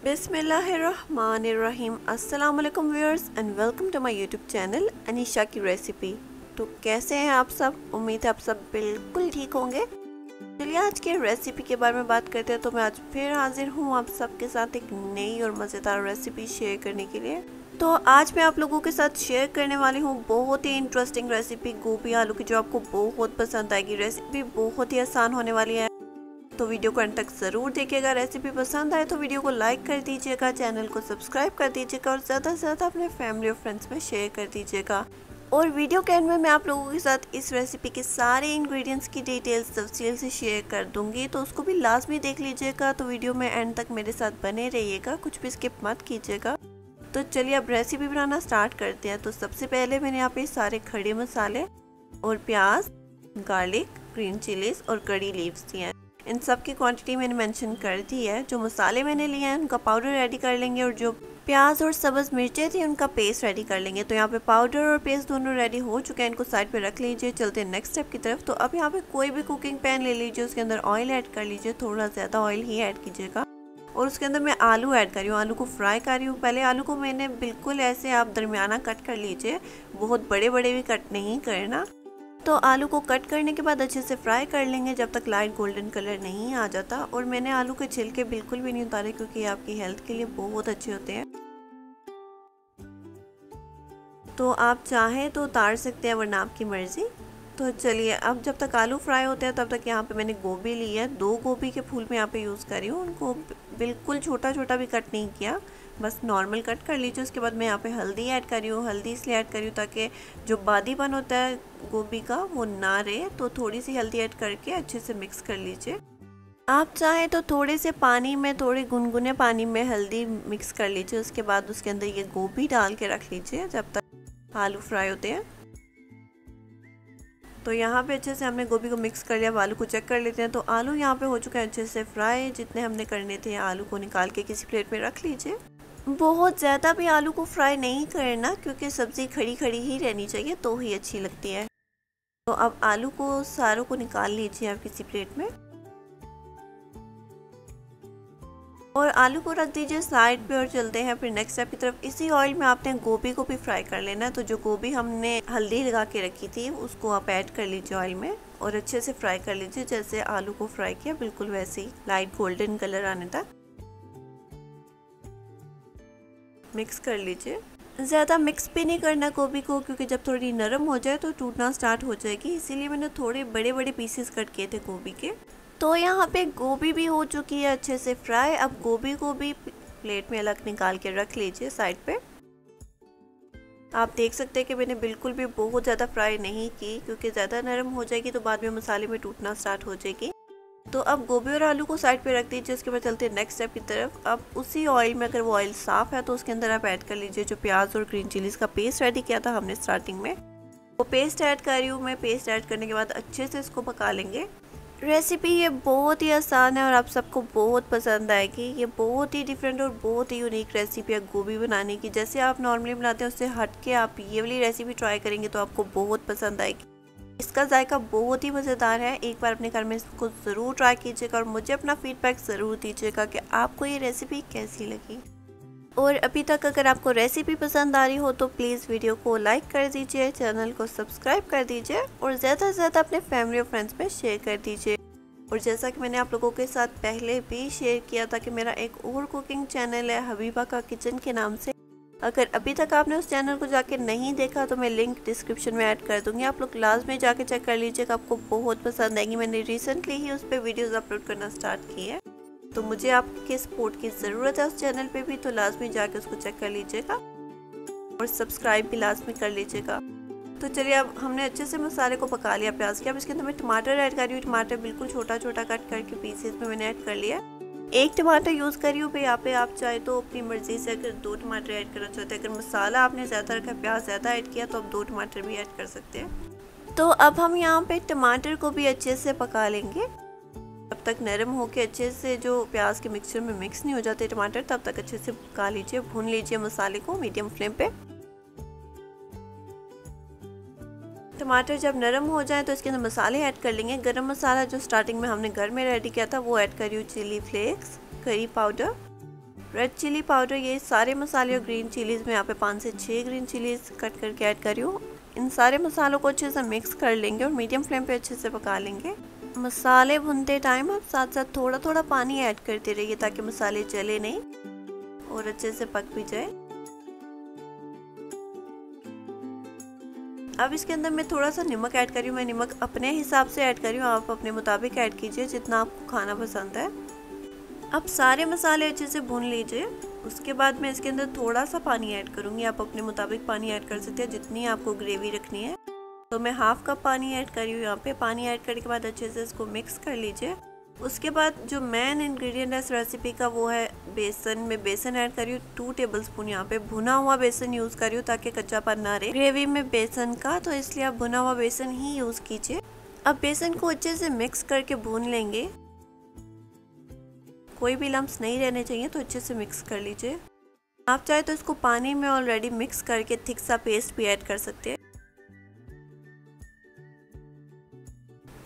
बिस्मिल्लाहिर्रहमानिर्रहीम। अस्सलाम वालेकुम viewers and welcome to my YouTube channel Anisha की रेसिपी। तो कैसे हैं आप सब? उम्मीद है आप सब बिल्कुल ठीक होंगे। चलिए आज के रेसिपी के बारे में बात करते हैं। तो मैं आज फिर हाजिर हूँ आप सबके साथ एक नई और मज़ेदार रेसिपी शेयर करने के लिए। तो आज मैं आप लोगों के साथ शेयर करने वाली हूँ बहुत ही इंटरेस्टिंग रेसिपी गोभी आलू की, जो आपको बहुत पसंद आएगी। रेसिपी बहुत ही आसान होने वाली है, तो वीडियो को अंत तक ज़रूर देखिएगा। रेसिपी पसंद आए तो वीडियो को लाइक कर दीजिएगा, चैनल को सब्सक्राइब कर दीजिएगा और ज़्यादा से ज़्यादा अपने फैमिली और फ्रेंड्स में शेयर कर दीजिएगा। और वीडियो के एंड में मैं आप लोगों के साथ इस रेसिपी के सारे इंग्रेडिएंट्स की डिटेल्स तफसील से शेयर कर दूंगी, तो उसको भी लाजमी देख लीजिएगा। तो वीडियो में एंड तक मेरे साथ बने रहिएगा, कुछ भी स्किप मत कीजिएगा। तो चलिए अब रेसिपी बनाना स्टार्ट करते हैं। तो सबसे पहले मैंने यहाँ पे सारे खड़े मसाले और प्याज, गार्लिक, ग्रीन चिलीज और कड़ी लीव्स दिए हैं। इन सब की क्वांटिटी मैंने मेंशन कर दी है। जो मसाले मैंने लिए हैं उनका पाउडर रेडी कर लेंगे और जो प्याज और सब्ज़ मिर्चें थी उनका पेस्ट रेडी कर लेंगे। तो यहाँ पे पाउडर और पेस्ट दोनों रेडी हो चुके हैं, इनको साइड पे रख लीजिए। चलते हैं नेक्स्ट स्टेप की तरफ। तो अब यहाँ पे कोई भी कुकिंग पैन ले लीजिए, उसके अंदर ऑयल ऐड कर लीजिए, थोड़ा ज़्यादा ऑयल ही ऐड कीजिएगा। और उसके अंदर मैं आलू ऐड कर रही हूँ, आलू को फ्राई कर रही हूँ। पहले आलू को मैंने बिल्कुल ऐसे आप दरमियाना कट कर लीजिए, बहुत बड़े बड़े भी कट नहीं करना। तो आलू को कट करने के बाद अच्छे से फ्राई कर लेंगे जब तक लाइट गोल्डन कलर नहीं आ जाता। और मैंने आलू के छिलके बिल्कुल भी नहीं उतारे, क्योंकि ये आपकी हेल्थ के लिए बहुत अच्छे होते हैं। तो आप चाहें तो उतार सकते हैं, वरना आपकी मर्ज़ी। तो चलिए अब जब तक आलू फ्राई होते हैं तब तक यहाँ पे मैंने गोभी ली है। 2 गोभी के फूल मैं यहाँ पे यूज़ कर रही हूँ। उनको बिल्कुल छोटा छोटा भी कट नहीं किया, बस नॉर्मल कट कर लीजिए। उसके बाद मैं यहाँ पे हल्दी ऐड कर रही हूँ। हल्दी इसलिए ऐड कर रही हूँ ताकि जो बादीपन होता है गोभी का वो ना रहे। तो थोड़ी सी हल्दी ऐड करके अच्छे से मिक्स कर लीजिए। आप चाहें तो थोड़े से पानी में, थोड़े गुनगुने पानी में हल्दी मिक्स कर लीजिए। उसके बाद उसके अंदर ये गोभी डाल के रख लीजिए जब तक आलू फ्राई होते हैं। तो यहाँ पे अच्छे से हमने गोभी को मिक्स कर लिया। अब आलू को चेक कर लेते हैं। तो आलू यहाँ पे हो चुके हैं अच्छे से फ्राई। जितने हमने करने थे आलू को निकाल के किसी प्लेट में रख लीजिए। बहुत ज़्यादा भी आलू को फ्राई नहीं करना, क्योंकि सब्ज़ी खड़ी खड़ी ही रहनी चाहिए तो ही अच्छी लगती है। तो अब आलू को सारों को निकाल लीजिए आप किसी प्लेट में और आलू को रख दीजिए साइड पे। और चलते हैं फिर नेक्स्ट स्टेप की तरफ। इसी ऑयल में आपने गोभी को भी फ्राई कर लेना है। तो जो गोभी हमने हल्दी लगा के रखी थी उसको आप ऐड कर लीजिए ऑयल में और अच्छे से फ्राई कर लीजिए। जैसे आलू को फ्राई किया बिल्कुल वैसे ही लाइट गोल्डन कलर आने तक मिक्स कर लीजिए। ज़्यादा मिक्स भी नहीं करना गोभी को, क्योंकि जब थोड़ी नरम हो जाए तो टूटना स्टार्ट हो जाएगी। इसीलिए मैंने थोड़े बड़े बड़े पीसेस कट किए थे गोभी के। तो यहाँ पे गोभी भी हो चुकी है अच्छे से फ्राई। अब गोभी को भी प्लेट में अलग निकाल के रख लीजिए साइड पे। आप देख सकते हैं कि मैंने बिल्कुल भी बहुत ज़्यादा फ्राई नहीं की, क्योंकि ज़्यादा नरम हो जाएगी तो बाद में मसाले में टूटना स्टार्ट हो जाएगी। तो अब गोभी और आलू को साइड पे रख दीजिए। उसके बाद चलते हैं नेक्स्ट स्टेप की तरफ। अब उसी ऑयल में, अगर वो ऑयल साफ़ है तो उसके अंदर आप ऐड कर लीजिए जो प्याज और ग्रीन चिलीज़ का पेस्ट रेडी किया था हमने स्टार्टिंग में, वो पेस्ट ऐड कर रही हूँ मैं। पेस्ट ऐड करने के बाद अच्छे से इसको पका लेंगे। रेसिपी ये बहुत ही आसान है और आप सबको बहुत पसंद आएगी। ये बहुत ही डिफरेंट और बहुत ही यूनिक रेसिपी है गोभी बनाने की। जैसे आप नॉर्मली बनाते हैं उससे हट के आप ये वाली रेसिपी ट्राई करेंगे तो आपको बहुत पसंद आएगी। इसका जायका बहुत ही मज़ेदार है। एक बार अपने घर में इसको ज़रूर ट्राई कीजिएगा और मुझे अपना फीडबैक ज़रूर दीजिएगा कि आपको ये रेसिपी कैसी लगी। और अभी तक अगर आपको रेसिपी पसंद आ रही हो तो प्लीज़ वीडियो को लाइक कर दीजिए, चैनल को सब्सक्राइब कर दीजिए और ज़्यादा से ज़्यादा अपने फैमिली और फ्रेंड्स में शेयर कर दीजिए। और जैसा कि मैंने आप लोगों के साथ पहले भी शेयर किया था कि मेरा एक और कुकिंग चैनल है हबीबा का किचन के नाम से। अगर अभी तक आपने उस चैनल को जाके नहीं देखा तो मैं लिंक डिस्क्रिप्शन में ऐड कर दूंगी। आप लोग लाजमी जाके चेक कर लीजिएगा, आपको बहुत पसंद आएगी। मैंने रिसेंटली ही उस पर वीडियोज़ अपलोड करना स्टार्ट की है, तो मुझे आपके सपोर्ट की ज़रूरत है उस चैनल पे भी। तो लाजमी जाके उसको चेक कर लीजिएगा और सब्सक्राइब भी लाजमी कर लीजिएगा। तो चलिए अब हमने अच्छे से मसाले को पका लिया प्याज के। अब इसके अंदर मैं टमाटर ऐड कर रही हूँ। टमाटर बिल्कुल छोटा छोटा कट करके पीसेस में मैंने ऐड कर लिया। 1 टमाटर यूज़ कर रही हूँ यहाँ पे। आप चाहे तो अपनी मर्ज़ी से अगर 2 टमाटर ऐड करना चाहते हैं। अगर मसाला आपने ज़्यादा रखा, प्याज ज़्यादा ऐड किया तो आप 2 टमाटर भी ऐड कर सकते हैं। तो अब हम यहाँ पे टमाटर को भी अच्छे से पका लेंगे जब तक नरम होके अच्छे से जो प्याज के मिक्सचर में मिक्स नहीं हो जाते टमाटर, तब तक अच्छे से पका लीजिए। भून लीजिए मसाले को मीडियम फ्लेम पे। टमाटर जब नरम हो जाए तो इसके अंदर मसाले ऐड कर लेंगे। गरम मसाला जो स्टार्टिंग में हमने घर में रेडी किया था वो ऐड कर रही हूँ। Chilli flakes, curry powder, red chilli powder, ये सारे मसाले और ग्रीन चिलीज़ में यहाँ पे 5 से 6 ग्रीन चिलीज़ कट करके ऐड कर रही हूँ। इन सारे मसालों को अच्छे से मिक्स कर लेंगे और मीडियम फ्लेम पे अच्छे से पका लेंगे। मसाले भूनते टाइम आप साथ साथ थोड़ा थोड़ा पानी ऐड करते रहिए ताकि मसाले जले नहीं और अच्छे से पक भी जाए। अब इसके अंदर मैं थोड़ा सा नमक ऐड कर रही हूँ। मैं नमक अपने हिसाब से ऐड कर रही हूँ, आप अपने मुताबिक ऐड कीजिए जितना आपको खाना पसंद है। अब सारे मसाले अच्छे से भून लीजिए। उसके बाद मैं इसके अंदर थोड़ा सा पानी ऐड करूँगी। आप अपने मुताबिक पानी ऐड कर सकते हैं जितनी आपको ग्रेवी रखनी है। तो मैं हाफ कप पानी ऐड कर रही हूँ यहाँ पे। पानी ऐड करने के बाद अच्छे से इसको मिक्स कर लीजिए। उसके बाद जो मेन इंग्रेडिएंट है इस रेसिपी का वो है बेसन। मैं बेसन ऐड कर रही हूँ 2 टेबलस्पून। यहाँ पे भुना हुआ बेसन यूज़ कर रही हूँ ताकि कच्चापन ना रहे ग्रेवी में बेसन का, तो इसलिए आप भुना हुआ बेसन ही यूज़ कीजिए। अब बेसन को अच्छे से मिक्स करके भून लेंगे। कोई भी लम्स नहीं रहने चाहिए, तो अच्छे से मिक्स कर लीजिए। आप चाहे तो इसको पानी में ऑलरेडी मिक्स करके थिक सा पेस्ट भी ऐड कर सकते हैं।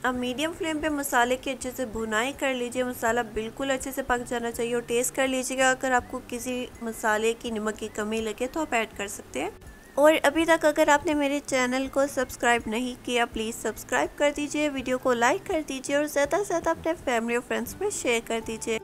अब मीडियम फ्लेम पे मसाले की अच्छे से भुनाई कर लीजिए। मसाला बिल्कुल अच्छे से पक जाना चाहिए और टेस्ट कर लीजिएगा। अगर आपको किसी मसाले की नमक की कमी लगे तो आप ऐड कर सकते हैं। और अभी तक अगर आपने मेरे चैनल को सब्सक्राइब नहीं किया, प्लीज़ सब्सक्राइब कर दीजिए, वीडियो को लाइक कर दीजिए और ज़्यादा से ज़्यादा अपने फैमिली और फ्रेंड्स में शेयर कर दीजिए।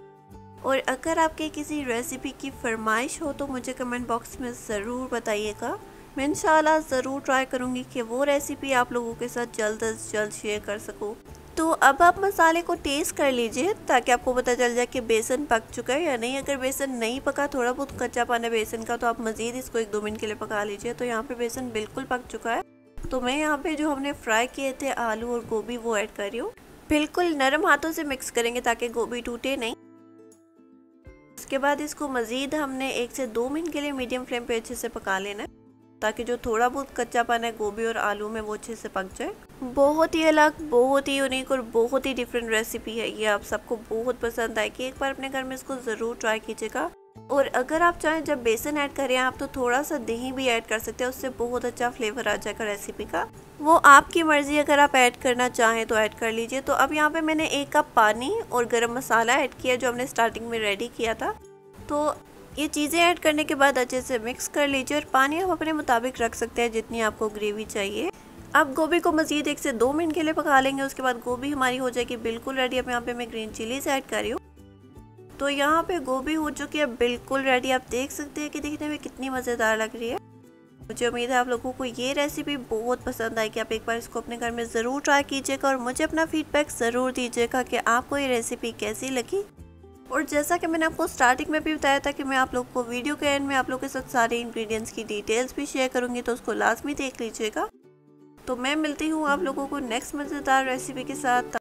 और अगर आपके किसी रेसिपी की फरमाइश हो तो मुझे कमेंट बॉक्स में ज़रूर बताइएगा। मैं इंशाल्लाह ज़रूर ट्राई करूँगी कि वो रेसिपी आप लोगों के साथ जल्द से जल्द शेयर कर सकूँ। तो अब आप मसाले को टेस्ट कर लीजिए ताकि आपको पता चल जाए कि बेसन पक चुका है या नहीं। अगर बेसन नहीं पका, थोड़ा बहुत कच्चा पाना बेसन का, तो आप मज़ीद इसको 1-2 मिनट के लिए पका लीजिए। तो यहाँ पे बेसन बिल्कुल पक चुका है। तो मैं यहाँ पे जो हमने फ्राई किए थे आलू और गोभी वो ऐड कर रही हूँ। बिल्कुल नरम हाथों से मिक्स करेंगे ताकि गोभी टूटे नहीं। उसके बाद इसको मज़ीद हमने 1 से 2 मिनट के लिए मीडियम फ्लेम पे अच्छे से पका लेना है ताकि जो थोड़ा बहुत कच्चापन है गोभी और आलू में वो अच्छे से पक जाए। बहुत ही अलग, बहुत ही यूनिक और बहुत ही डिफरेंट रेसिपी है ये। आप सबको बहुत पसंद आएगी। एक बार अपने घर में इसको ज़रूर ट्राई कीजिएगा। और अगर आप चाहें जब बेसन ऐड करें आप तो थोड़ा सा दही भी ऐड कर सकते हैं, उससे बहुत अच्छा फ्लेवर आ जाएगा रेसिपी का। वो आपकी मर्ज़ी, अगर आप ऐड करना चाहें तो ऐड कर लीजिए। तो अब यहाँ पे मैंने 1 कप पानी और गरम मसाला ऐड किया जो हमने स्टार्टिंग में रेडी किया था। तो ये चीज़ें ऐड करने के बाद अच्छे से मिक्स कर लीजिए और पानी आप अपने मुताबिक रख सकते हैं जितनी आपको ग्रेवी चाहिए। अब गोभी को मज़ीद 1 से 2 मिनट के लिए पका लेंगे। उसके बाद गोभी हमारी हो जाएगी बिल्कुल रेडी। अब यहाँ पे मैं ग्रीन चिलीज़ ऐड कर रही हूँ। तो यहाँ पे गोभी हो चुकी है बिल्कुल रेडी। आप देख सकते हैं कि दिखने में कितनी मज़ेदार लग रही है। मुझे उम्मीद है आप लोगों को ये रेसिपी बहुत पसंद आएगी। आप एक बार इसको अपने घर में ज़रूर ट्राई कीजिएगा और मुझे अपना फीडबैक ज़रूर दीजिएगा कि आपको ये रेसिपी कैसी लगी। और जैसा कि मैंने आपको स्टार्टिंग में भी बताया था कि मैं आप लोगों को वीडियो के एंड में आप लोगों के साथ सारे इंग्रेडिएंट्स की डिटेल्स भी शेयर करूंगी, तो उसको लाजमी देख लीजिएगा। तो मैं मिलती हूँ आप लोगों को नेक्स्ट मज़ेदार रेसिपी के साथ।